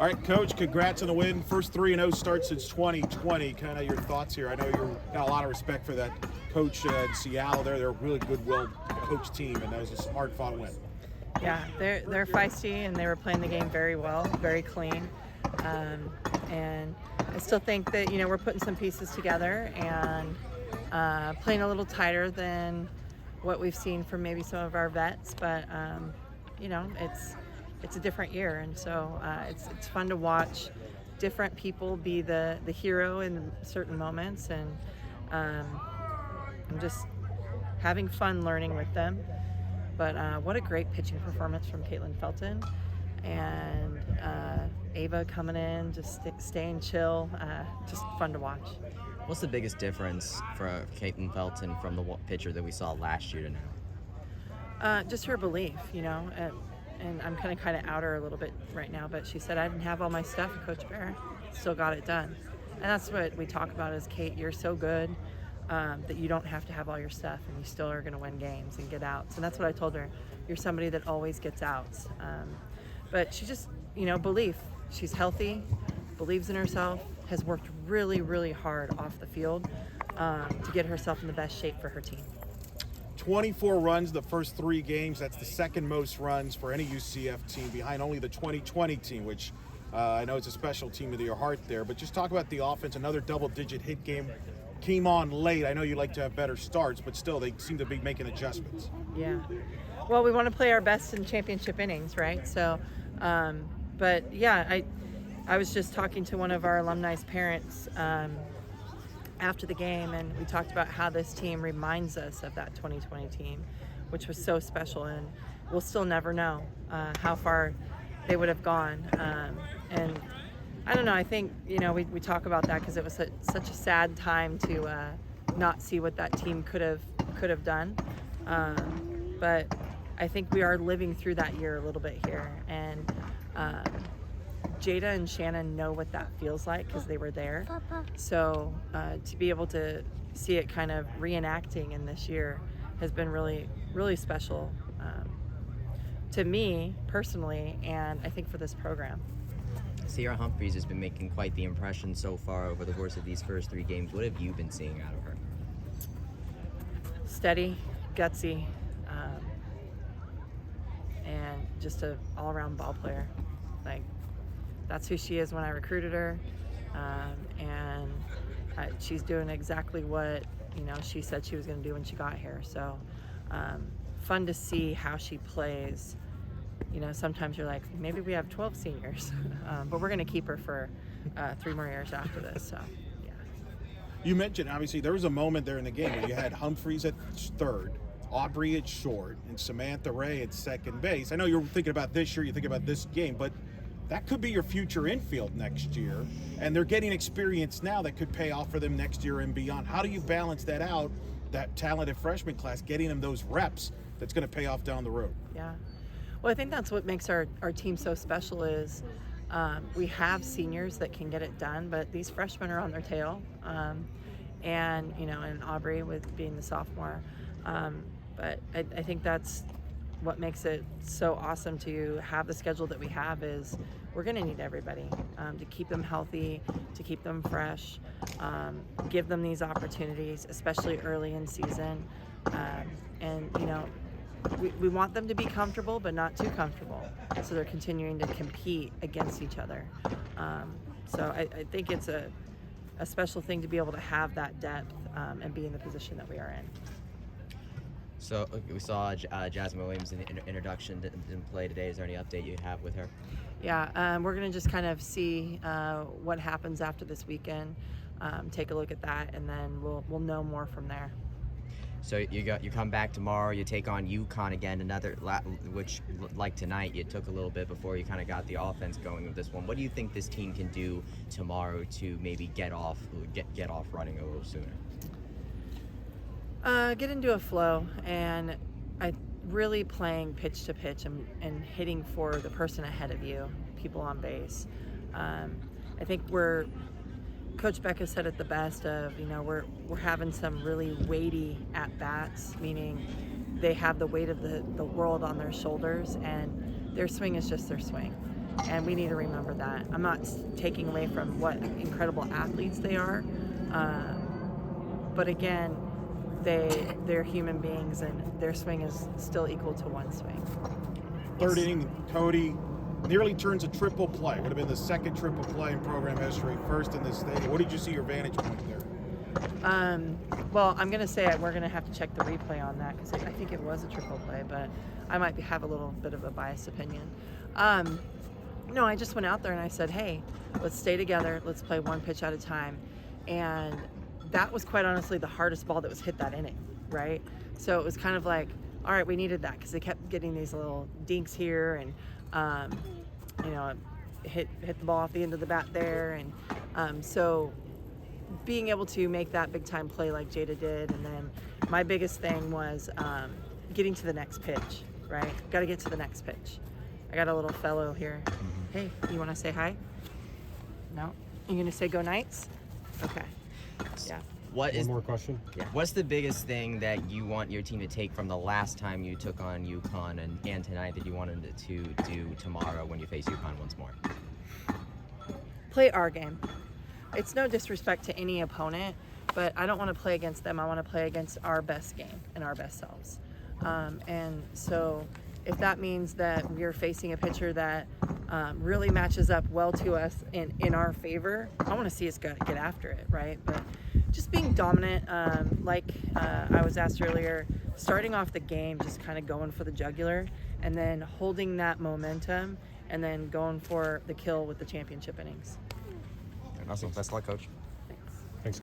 All right, Coach, congrats on the win. First 3-0 start since 2020. Kind of your thoughts here. I know you got a lot of respect for that coach in Seattle. They're a really good-willed coach team, and that was a hard-fought win. Yeah, they're feisty, and they were playing the game very well, very clean. And I still think that, we're putting some pieces together and playing a little tighter than what we've seen from maybe some of our vets. But, it's a different year. And so it's fun to watch different people be the hero in certain moments. And I'm just having fun learning with them. But what a great pitching performance from Caitlin Felton. And Ava coming in, just staying chill, just fun to watch. What's the biggest difference for Caitlin Felton from the pitcher that we saw last year to now? Just her belief, and I'm kind of out her a little bit right now, but she said, I didn't have all my stuff, Coach Bear, still got it done. And that's what we talk about is, Kate, you're so good that you don't have to have all your stuff, and you still are going to win games and get outs. And that's what I told her. You're somebody that always gets outs. But she just, belief. She's healthy, believes in herself, has worked really, really hard off the field to get herself in the best shape for her team. 24 runs the first 3 games. That's the second most runs for any UCF team, behind only the 2020 team, which I know it's a special team of your heart there. But just talk about the offense. Another double-digit hit game. Came on late. I know you like to have better starts, but still they seem to be making adjustments. Yeah. Well, we want to play our best in championship innings, right? So, but yeah, I was just talking to one of our alumni's parents after the game, and we talked about how this team reminds us of that 2020 team, which was so special, and we'll still never know how far they would have gone. And I don't know, I think, we talk about that because it was such a sad time to not see what that team could have done. But I think we are living through that year a little bit here. And Jada and Shannon know what that feels like because they were there. So to be able to see it kind of reenacting in this year has been really, really special to me personally, and I think for this program. Sierra Humphreys has been making quite the impression so far over the course of these first 3 games. What have you been seeing out of her? Steady, gutsy, and just an all-around ball player. Like, that's who she is when I recruited her, and she's doing exactly what she said she was going to do when she got here. So fun to see how she plays. Sometimes you're like, maybe we have 12 seniors, but we're going to keep her for 3 more years after this. So, yeah. You mentioned, obviously, there was a moment there in the game where you had Humphreys at third, Aubrey at short, and Samantha Ray at second base. I know you're thinking about this year, you think about this game, but that could be your future infield next year, and they're getting experience now that could pay off for them next year and beyond. How do you balance that out, that talented freshman class, getting them those reps that's going to pay off down the road? Yeah. Well, I think that's what makes our team so special is we have seniors that can get it done, but these freshmen are on their tail. And Aubrey with being the sophomore. But I think that's what makes it so awesome to have the schedule that we have is we're going to need everybody to keep them healthy, to keep them fresh, give them these opportunities, especially early in season. And we want them to be comfortable, but not too comfortable. So they're continuing to compete against each other. So I think it's a special thing to be able to have that depth and be in the position that we are in. So we saw Jasmine Williams in the introduction didn't play today. Is there any update you have with her? Yeah, we're going to just kind of see what happens after this weekend, take a look at that, and then we'll know more from there. So you come back tomorrow, you take on UConn again, which like tonight, it took a little bit before you kind of got the offense going with this one. What do you think this team can do tomorrow to maybe get off running a little sooner? Get into a flow, and really playing pitch to pitch and hitting for the person ahead of you, people on base. I think Coach Becca said it the best of, we're having some really weighty at-bats, meaning they have the weight of the world on their shoulders, and their swing is just their swing. and we need to remember that. I'm not taking away from what incredible athletes they are, but again, they're human beings, and their swing is still equal to one swing. Third inning, Cody nearly turns a triple play. Would have been the second triple play in program history, first in this stadium. What did you see your vantage point there? Well, I'm going to say we're going to have to check the replay on that because I think it was a triple play, but I might have a little bit of a biased opinion. No, I just went out there and I said, hey, let's stay together. Let's play one pitch at a time. And that was quite honestly the hardest ball that was hit that inning, right? So it was kind of like, all right, we needed that because they kept getting these little dinks here and, hit the ball off the end of the bat there. And so being able to make that big time play like Jada did, and then my biggest thing was getting to the next pitch, right? Got to get to the next pitch. I got a little fellow here. Hey, you want to say hi? No? You going to say go Knights? Okay. Yeah. What is One more question? Yeah. What's the biggest thing that you want your team to take from the last time you took on UConn and tonight that you wanted to do tomorrow when you face UConn once more? Play our game. It's no disrespect to any opponent, but I don't want to play against them. I want to play against our best game and our best selves. And so if that means that we're facing a pitcher that really matches up well to us in our favor, I want to see us get after it, right? But just being dominant, like I was asked earlier, starting off the game, just kind of going for the jugular and then holding that momentum and then going for the kill with the championship innings. Awesome. Best of luck, Coach.